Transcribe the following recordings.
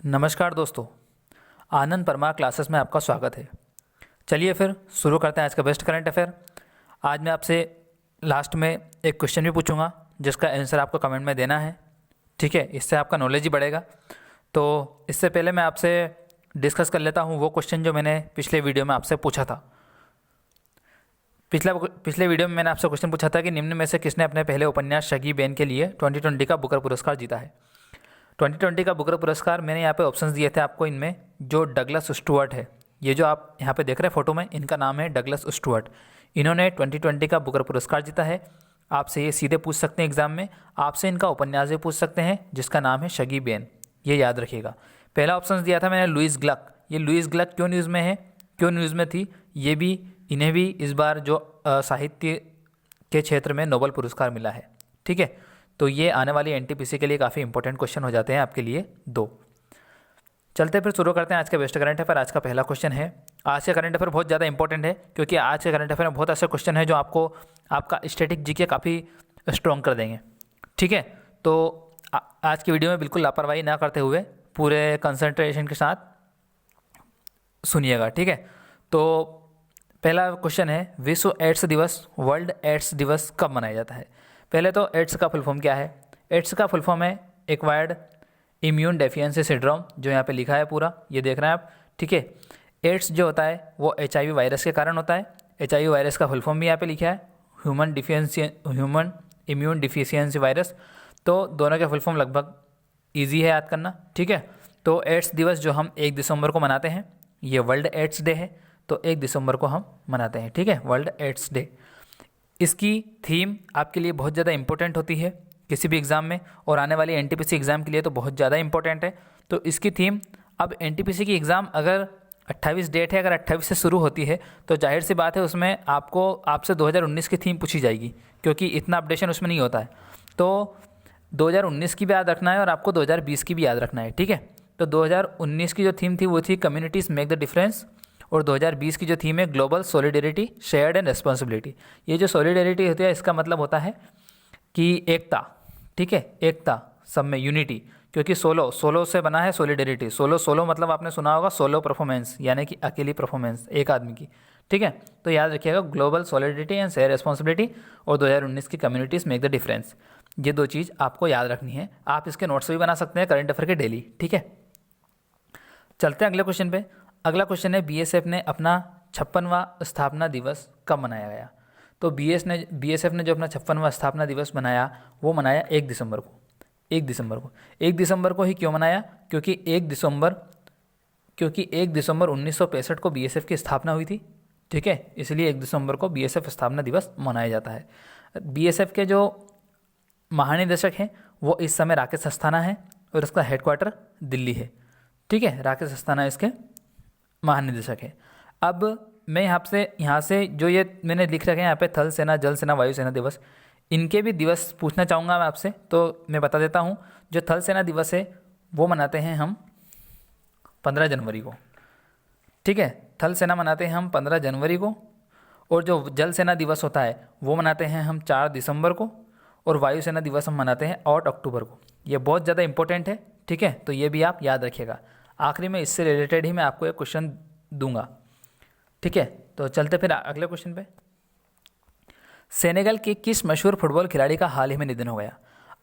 नमस्कार दोस्तों, आनंद परमार क्लासेस में आपका स्वागत है। चलिए फिर शुरू करते हैं आज का बेस्ट करंट अफेयर। आज मैं आपसे लास्ट में एक क्वेश्चन भी पूछूंगा जिसका आंसर आपको कमेंट में देना है। ठीक है, इससे आपका नॉलेज ही बढ़ेगा। तो इससे पहले मैं आपसे डिस्कस कर लेता हूँ वो क्वेश्चन जो मैंने पिछले वीडियो में आपसे पूछा था। पिछले वीडियो में मैंने आपसे क्वेश्चन पूछा था कि निम्न में से किसने अपने पहले उपन्यास शगी बेन के लिए 2020 का बुकर पुरस्कार जीता है। 2020 का बुकर पुरस्कार मैंने यहाँ पे ऑप्शंस दिए थे आपको। इनमें जो डगलस स्टुअर्ट है, ये जो आप यहाँ पे देख रहे हैं फोटो में, इनका नाम है डगलस स्टुअर्ट। इन्होंने 2020 का बुकर पुरस्कार जीता है। आपसे ये सीधे पूछ सकते हैं एग्जाम में, आपसे इनका उपन्यास भी पूछ सकते हैं जिसका नाम है शगी बेन। ये याद रखिएगा। पहला ऑप्शन दिया था मैंने लुईस ग्लक। ये लुईस ग्लक क्यों न्यूज़ में है, क्यों न्यूज़ में थी, ये भी इन्हें भी इस बार जो साहित्य के क्षेत्र में नोबेल पुरस्कार मिला है। ठीक है, तो ये आने वाली एनटीपीसी के लिए काफ़ी इंपॉर्टेंट क्वेश्चन हो जाते हैं आपके लिए दो। चलते फिर शुरू करते हैं आज का बेस्ट करंट अफेयर। आज का पहला क्वेश्चन है, आज का करंट अफेयर बहुत ज़्यादा इंपॉर्टेंट है क्योंकि आज के करंट अफेयर में बहुत ऐसे क्वेश्चन है जो आपको आपका स्टैटिक जीके काफ़ी स्ट्रॉन्ग कर देंगे। ठीक है, तो आज की वीडियो में बिल्कुल लापरवाही ना करते हुए पूरे कंसंट्रेशन के साथ सुनिएगा। ठीक है, तो पहला क्वेश्चन है, विश्व एड्स दिवस, वर्ल्ड एड्स दिवस कब मनाया जाता है। पहले तो एड्स का फुल फॉर्म क्या है। एड्स का फुल फॉर्म है एक्वायर्ड इम्यून डेफिशिएंसी सिंड्रोम, जो यहाँ पे लिखा है पूरा, ये देख रहे हैं आप। ठीक है, एड्स जो होता है वो HIV वायरस के कारण होता है। HIV वायरस का फुल फॉर्म भी यहाँ पे लिखा है ह्यूमन इम्यून डिफिशियंसी वायरस। तो दोनों के फुल फॉर्म लगभग ईजी है याद करना। ठीक है, तो एड्स दिवस जो हम 1 दिसंबर को मनाते हैं, ये वर्ल्ड एड्स डे है, तो 1 दिसंबर को हम मनाते हैं। ठीक है, वर्ल्ड एड्स डे। इसकी थीम आपके लिए बहुत ज़्यादा इंपॉर्टेंट होती है किसी भी एग्ज़ाम में, और आने वाली एनटीपीसी एग्ज़ाम के लिए तो बहुत ज़्यादा इंपॉर्टेंट है। तो इसकी थीम, अब एनटीपीसी की एग्ज़ाम अगर 28 डेट है, अगर 28 से शुरू होती है तो जाहिर सी बात है उसमें आपसे 2019 की थीम पूछी जाएगी क्योंकि इतना अपडेशन उसमें नहीं होता है। तो 2019 की भी याद रखना है और आपको 2020 की भी याद रखना है। ठीक है, तो 2019 की जो थीम थी वो थी कम्युनिटीज़ मेक द डिफरेंस, और 2020 की जो थीम है global solidarity shared and responsibility. ये जो सॉलिडेरिटी होती है इसका मतलब होता है कि एकता। ठीक है, एकता, सब में यूनिटी, क्योंकि सोलो से बना है सॉलिडेरिटी। सोलो मतलब आपने सुना होगा सोलो परफॉर्मेंस, यानी कि अकेली परफॉर्मेंस एक आदमी की। ठीक है, तो याद रखिएगा global solidarity and share responsibility और 2019 की कम्युनिटीज़ मेक द डिफरेंस। ये दो चीज़ आपको याद रखनी है। आप इसके नोट्स भी बना सकते हैं करंट अफेयर के डेली। ठीक है, चलते हैं अगले क्वेश्चन पे। अगला क्वेश्चन है, बीएसएफ ने अपना 56वां स्थापना दिवस कब मनाया गया। तो बीएसएफ ने जो अपना 56वां स्थापना दिवस मनाया वो मनाया 1 दिसंबर को। 1 दिसंबर को ही क्यों मनाया, क्योंकि 1 दिसंबर 1965 को बीएसएफ की स्थापना हुई थी। ठीक है, इसलिए 1 दिसंबर को बीएसएफ स्थापना दिवस मनाया जाता है। बीएसएफ के जो महानिदेशक हैं वो इस समय राकेश अस्थाना है और इसका हेडक्वार्टर दिल्ली है। ठीक है, राकेश अस्थाना इसके महानिदेशक है। अब मैं यहाँ से जो ये मैंने लिख रखे हैं यहाँ पे थल सेना, जल सेना, वायु सेना दिवस, इनके भी दिवस पूछना चाहूँगा मैं आपसे, तो मैं बता देता हूँ। जो थल सेना दिवस है वो मनाते हैं हम 15 जनवरी को। ठीक है, थल सेना मनाते हैं हम 15 जनवरी को, और जो जल सेना दिवस होता है वो मनाते हैं हम 4 दिसंबर को, और वायु सेना दिवस हम मनाते हैं 8 अक्टूबर को। ये बहुत ज़्यादा इंपॉर्टेंट है। ठीक है, तो ये भी आप याद रखिएगा। आखिरी में इससे रिलेटेड ही मैं आपको एक क्वेश्चन दूंगा। ठीक है, तो चलते फिर अगले क्वेश्चन पे। सेनेगल के किस मशहूर फुटबॉल खिलाड़ी का हाल ही में निधन हो गया।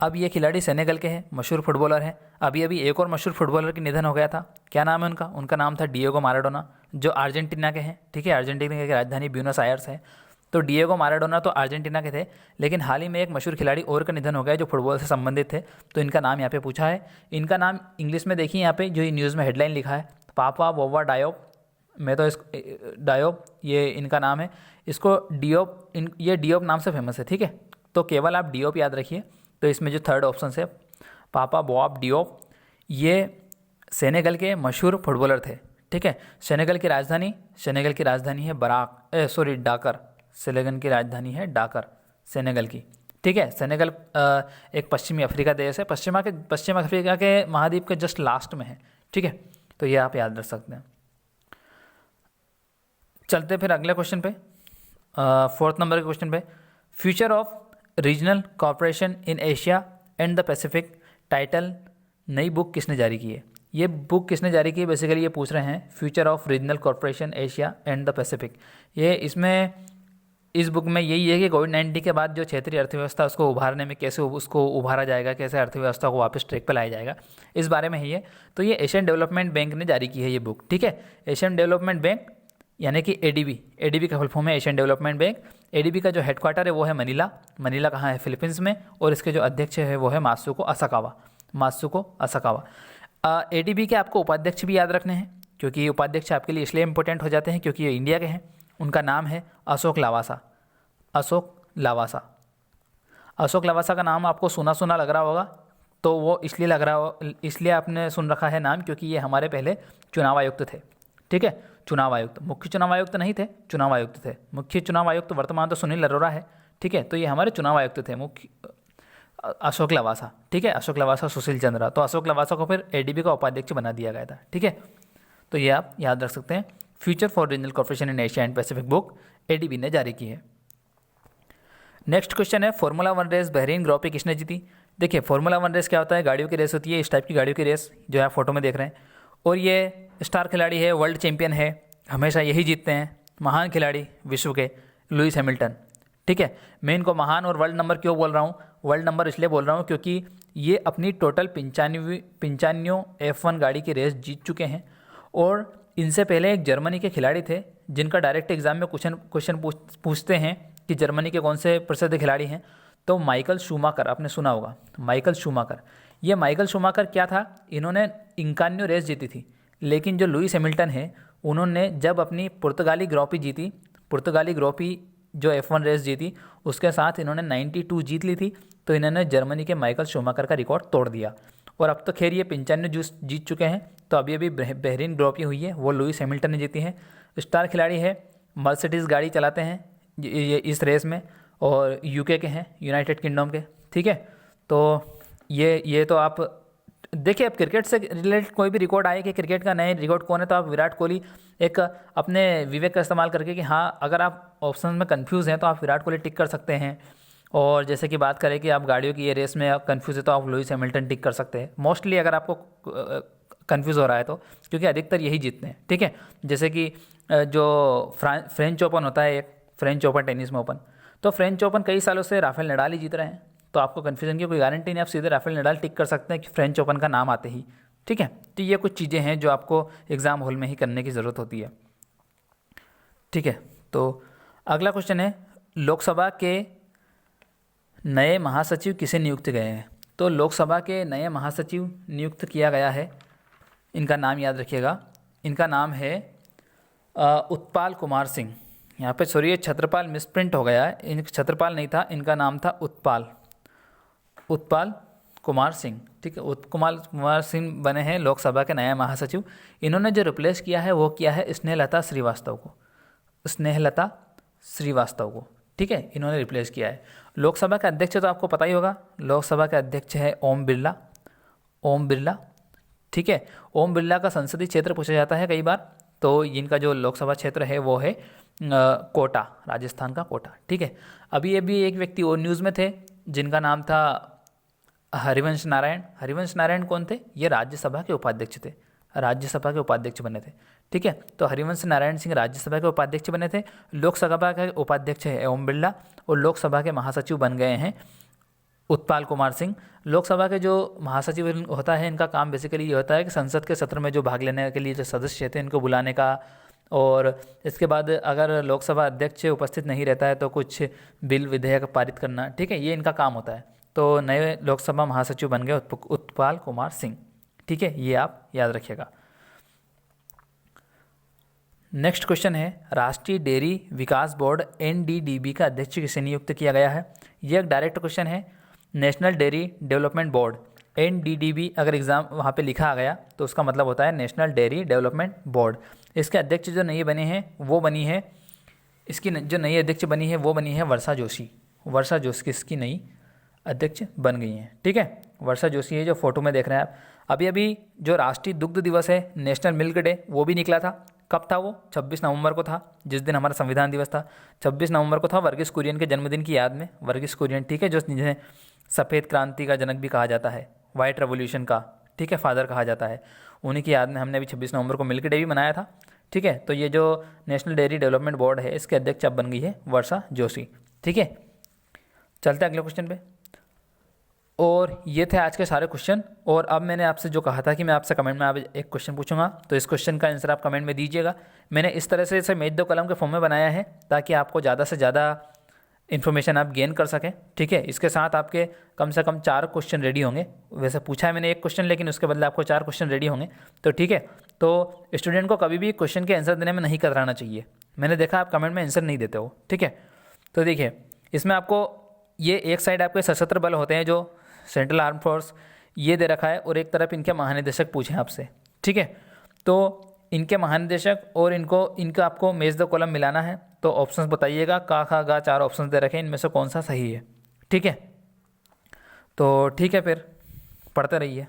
अब ये खिलाड़ी सेनेगल के हैं, मशहूर फुटबॉलर हैं। अभी एक और मशहूर फुटबॉलर की निधन हो गया था। क्या नाम है उनका नाम था डिएगो माराडोना, जो अर्जेंटीना के हैं। ठीक है, अर्जेंटीना की राजधानी ब्यूनस आयर्स है। तो डिएगो माराडोना तो अर्जेंटीना के थे, लेकिन हाल ही में एक मशहूर खिलाड़ी और का निधन हो गया जो फुटबॉल से संबंधित थे। तो इनका नाम यहाँ पे पूछा है। इनका नाम इंग्लिश में देखिए, यहाँ पे जो न्यूज़ में हेडलाइन लिखा है, पापा बोवा डायोप। मैं तो इस डायोप, ये इनका नाम है। इसको डियोप, ये डियोप नाम से फेमस है। ठीक है, तो केवल आप डियोप याद रखिए। तो इसमें जो थर्ड ऑप्शन है पापा बोआब डियोप, ये सेनेगल के मशहूर फुटबॉलर थे। ठीक है, सेनेगल की राजधानी है डाकर। सेनेगल की राजधानी है डाकर, सेनेगल की। ठीक है, सेनेगल एक पश्चिमी अफ्रीका देश है, पश्चिम अफ्रीका के महाद्वीप के जस्ट लास्ट में है। ठीक है, तो ये आप याद रख सकते हैं। चलते फिर अगले क्वेश्चन पे, 4th नंबर के क्वेश्चन पे। Future of regional corporation in Asia and the Pacific title नई बुक किसने जारी की है। ये बुक किसने जारी की? बेसिकली ये पूछ रहे हैं future of regional corporation Asia and the Pacific. ये इसमें इस बुक में यही है कि कोविड-19 के बाद जो क्षेत्रीय अर्थव्यवस्था उसको उभारने में कैसे उसको उभारा जाएगा, कैसे अर्थव्यवस्था को वापस ट्रैक पर लाया जाएगा, इस बारे में है ये। तो ये एशियन डेवलपमेंट बैंक ने जारी की है ये बुक, ठीक है। एशियन डेवलपमेंट बैंक यानी कि एडीबी, एडीबी का फुल फॉर्म है एशियन डेवलपमेंट बैंक। एडीबी का जो हेडक्वार्टर है वो है मनीला। मनीला कहाँ है? फिलीपींस में। और इसके जो अध्यक्ष है वो है मात्सुको असाकावा, मात्सुको असाकावा। एडीबी के आपको उपाध्यक्ष भी याद रखने हैं, क्योंकि उपाध्यक्ष आपके लिए इसलिए इंपॉर्टेंट हो जाते हैं क्योंकि ये इंडिया के हैं। उनका नाम है अशोक लावासा। अशोक लावासा, अशोक लावासा का नाम आपको सुना सुना लग रहा होगा, तो वो इसलिए लग रहा हो, इसलिए आपने सुन रखा है नाम क्योंकि ये हमारे पहले चुनाव आयुक्त थे, ठीक है। चुनाव आयुक्त, मुख्य चुनाव आयुक्त नहीं थे, चुनाव आयुक्त थे। मुख्य चुनाव आयुक्त वर्तमान तो सुनील अरोरा है, ठीक है। तो ये हमारे चुनाव आयुक्त थे मुख्य अशोक लवासा, ठीक है। अशोक लवासा, सुशील चंद्रा। तो अशोक लवासा को फिर एडीबी का उपाध्यक्ष बना दिया गया था, ठीक है। तो ये आप याद रख सकते हैं। Future for regional corporation in Asia and Pacific book ADB ने जारी की है। नेक्स्ट क्वेश्चन है फॉर्मूला 1 रेस बहरीन ग्रॉ पे किसने जीती? देखिए फॉर्मूला 1 रेस क्या होता है? गाड़ियों की रेस होती है, इस टाइप की गाड़ियों की रेस जो आप फोटो में देख रहे हैं। और ये स्टार खिलाड़ी है, वर्ल्ड चैंपियन है, हमेशा यही जीतते हैं, महान खिलाड़ी विश्व के लुइस हैमिल्टन, ठीक है। मैं इनको महान और वर्ल्ड नंबर क्यों बोल रहा हूँ? वर्ल्ड नंबर इसलिए बोल रहा हूँ क्योंकि ये अपनी टोटल 95 F1 गाड़ी की रेस जीत चुके हैं। और इनसे पहले एक जर्मनी के खिलाड़ी थे जिनका डायरेक्ट एग्जाम में क्वेश्चन पूछते हैं कि जर्मनी के कौन से प्रसिद्ध खिलाड़ी हैं, तो माइकल शूमाकर, आपने सुना होगा माइकल शूमाकर। ये माइकल शूमाकर क्या था? इन्होंने 51 रेस जीती थी, लेकिन जो लुइस हैमिल्टन है उन्होंने जब अपनी पुर्तगाली ग्रॉपी जीती, पुर्तगाली ग्रॉपी जो F1 रेस जीती उसके साथ इन्होंने 92 जीत ली थी, तो इन्होंने जर्मनी के माइकल शूमाकर का रिकॉर्ड तोड़ दिया। और अब तो खैर ये 95 जीत चुके हैं। तो अभी बहरीन ग्रॉपी हुई है, वो लुइस हैमिल्टन ने जीती है। स्टार खिलाड़ी है, मर्सिडीज़ गाड़ी चलाते हैं ये इस रेस में, और यूके के हैं, यूनाइटेड किंगडम के, ठीक है। तो ये तो आप देखिए, अब क्रिकेट से रिलेटेड कोई भी रिकॉर्ड आए कि क्रिकेट का नए रिकॉर्ड कौन है, तो आप विराट कोहली एक अपने विवेक का इस्तेमाल करके कि हाँ अगर आप ऑप्शन में कंफ्यूज हैं तो आप विराट कोहली टिक कर सकते हैं। और जैसे कि बात करें कि आप गाड़ियों की ये रेस में आप कंफ्यूज है तो आप लुइस हैमिल्टन टिक कर सकते हैं मोस्टली, अगर आपको कंफ्यूज हो रहा है तो, क्योंकि अधिकतर यही जीतते हैं, ठीक है। जैसे कि जो फ्रेंच ओपन होता है, एक फ्रेंच ओपन टेनिस में ओपन, तो फ्रेंच ओपन कई सालों से राफेल नडाल ही जीत रहे हैं। तो आपको कन्फ्यूजन की कोई गारंटी नहीं, आप सीधे राफेल नडाल टिक कर सकते हैं कि फ्रेंच ओपन का नाम आते ही, ठीक है। तो ये कुछ चीज़ें हैं जो आपको एग्ज़ाम हॉल में ही करने की ज़रूरत होती है, ठीक है। तो अगला क्वेश्चन है लोकसभा के नए महासचिव किसे नियुक्त गए हैं? तो लोकसभा के नए महासचिव नियुक्त किया गया है, इनका नाम याद रखिएगा, इनका नाम है उत्पाल कुमार सिंह। यहाँ पे सॉरी, ये छत्रपाल मिसप्रिंट हो गया है, इन छत्रपाल नहीं था, इनका नाम था उत्पाल कुमार सिंह, ठीक है। उत्पाल कुमार सिंह बने हैं लोकसभा के नया महासचिव। इन्होंने जो रिप्लेस किया है वो किया है स्नेहलता श्रीवास्तव को, स्नेहलता श्रीवास्तव को, ठीक है, इन्होंने रिप्लेस किया है। लोकसभा के अध्यक्ष तो आपको पता ही होगा, लोकसभा के अध्यक्ष है ओम बिरला, ओम बिरला, ठीक है। ओम बिरला का संसदीय क्षेत्र पूछा जाता है कई बार, तो इनका जो लोकसभा क्षेत्र है वो है कोटा, राजस्थान का कोटा, ठीक है। अभी एक व्यक्ति और न्यूज़ में थे जिनका नाम था हरिवंश नारायण। हरिवंश नारायण कौन थे? ये राज्यसभा के उपाध्यक्ष थे, राज्यसभा के उपाध्यक्ष बने थे, ठीक है। तो हरिवंश नारायण सिंह राज्यसभा के उपाध्यक्ष बने थे। लोकसभा के उपाध्यक्ष है ओम बिरला, और लोकसभा के महासचिव बन गए हैं उत्पाल कुमार सिंह। लोकसभा के जो महासचिव होता है, इनका काम बेसिकली ये होता है कि संसद के सत्र में जो भाग लेने के लिए जो सदस्य थे इनको बुलाने का, और इसके बाद अगर लोकसभा अध्यक्ष उपस्थित नहीं रहता है तो कुछ बिल विधेयक पारित करना, ठीक है, ये इनका काम होता है। तो नए लोकसभा महासचिव बन गए उत्पाल कुमार सिंह, ठीक है, ये आप याद रखिएगा। नेक्स्ट क्वेश्चन है राष्ट्रीय डेयरी विकास बोर्ड NDDB का अध्यक्ष किसे नियुक्त किया गया है? ये एक डायरेक्ट क्वेश्चन है। National dairy development board NDDB अगर एग्जाम वहाँ पे लिखा आ गया तो उसका मतलब होता है नेशनल डेयरी डेवलपमेंट बोर्ड। इसके अध्यक्ष जो नई बने हैं वो बनी है, इसकी जो नई अध्यक्ष बनी है वो बनी है वर्षा जोशी। वर्षा जोशी इसकी नई अध्यक्ष बन गई हैं, ठीक है। वर्षा जोशी है जो फोटो में देख रहे हैं आप। अभी जो राष्ट्रीय दुग्ध दिवस है, नेशनल मिल्क डे, वो भी निकला था। कब था वो? 26 नवंबर को था, जिस दिन हमारा संविधान दिवस था। 26 नवंबर को था, वर्गीस कुरियन के जन्मदिन की याद में। वर्गीस कुरियन, ठीक है, जो जिन्हें सफ़ेद क्रांति का जनक भी कहा जाता है, वाइट रेवोल्यूशन का, ठीक है, फादर कहा जाता है। उन्हीं की याद में हमने अभी 26 नवंबर को मिल्क डे भी मनाया था। ठीक है, तो ये जो नेशनल डेयरी डेवलपमेंट बोर्ड है इसके अध्यक्ष अब बन गई है वर्षा जोशी। ठीक है, चलते हैं अगले क्वेश्चन पे। और ये थे आज के सारे क्वेश्चन। और अब मैंने आपसे जो कहा था कि मैं आपसे कमेंट में अब एक क्वेश्चन पूछूंगा, तो इस क्वेश्चन का आंसर आप कमेंट में दीजिएगा। मैंने इस तरह से इसे मेज दो कलम के फॉर्म में बनाया है ताकि आपको ज़्यादा से ज़्यादा इन्फॉर्मेशन आप गेन कर सकें। ठीक है, इसके साथ आपके कम से कम 4 क्वेश्चन रेडी होंगे। वैसे पूछा है मैंने 1 क्वेश्चन, लेकिन उसके बदले आपको 4 क्वेश्चन रेडी होंगे। तो ठीक है, तो स्टूडेंट को कभी भी क्वेश्चन के आंसर देने में नहीं कतराना चाहिए। मैंने देखा आप कमेंट में आंसर नहीं देते हो। ठीक है, तो देखिए इसमें आपको ये एक साइड आपके सशस्त्र बल होते हैं जो सेंट्रल आर्म फोर्स ये दे रखा है, और एक तरफ इनके महानिदेशक पूछे आपसे। ठीक है, तो इनके महानिदेशक और इनका आपको मेज द कॉलम मिलाना है। तो ऑप्शंस बताइएगा, का खा गा 4 ऑप्शंस दे रखे हैं, इनमें से कौन सा सही है। ठीक है, तो ठीक है फिर पढ़ते रहिए।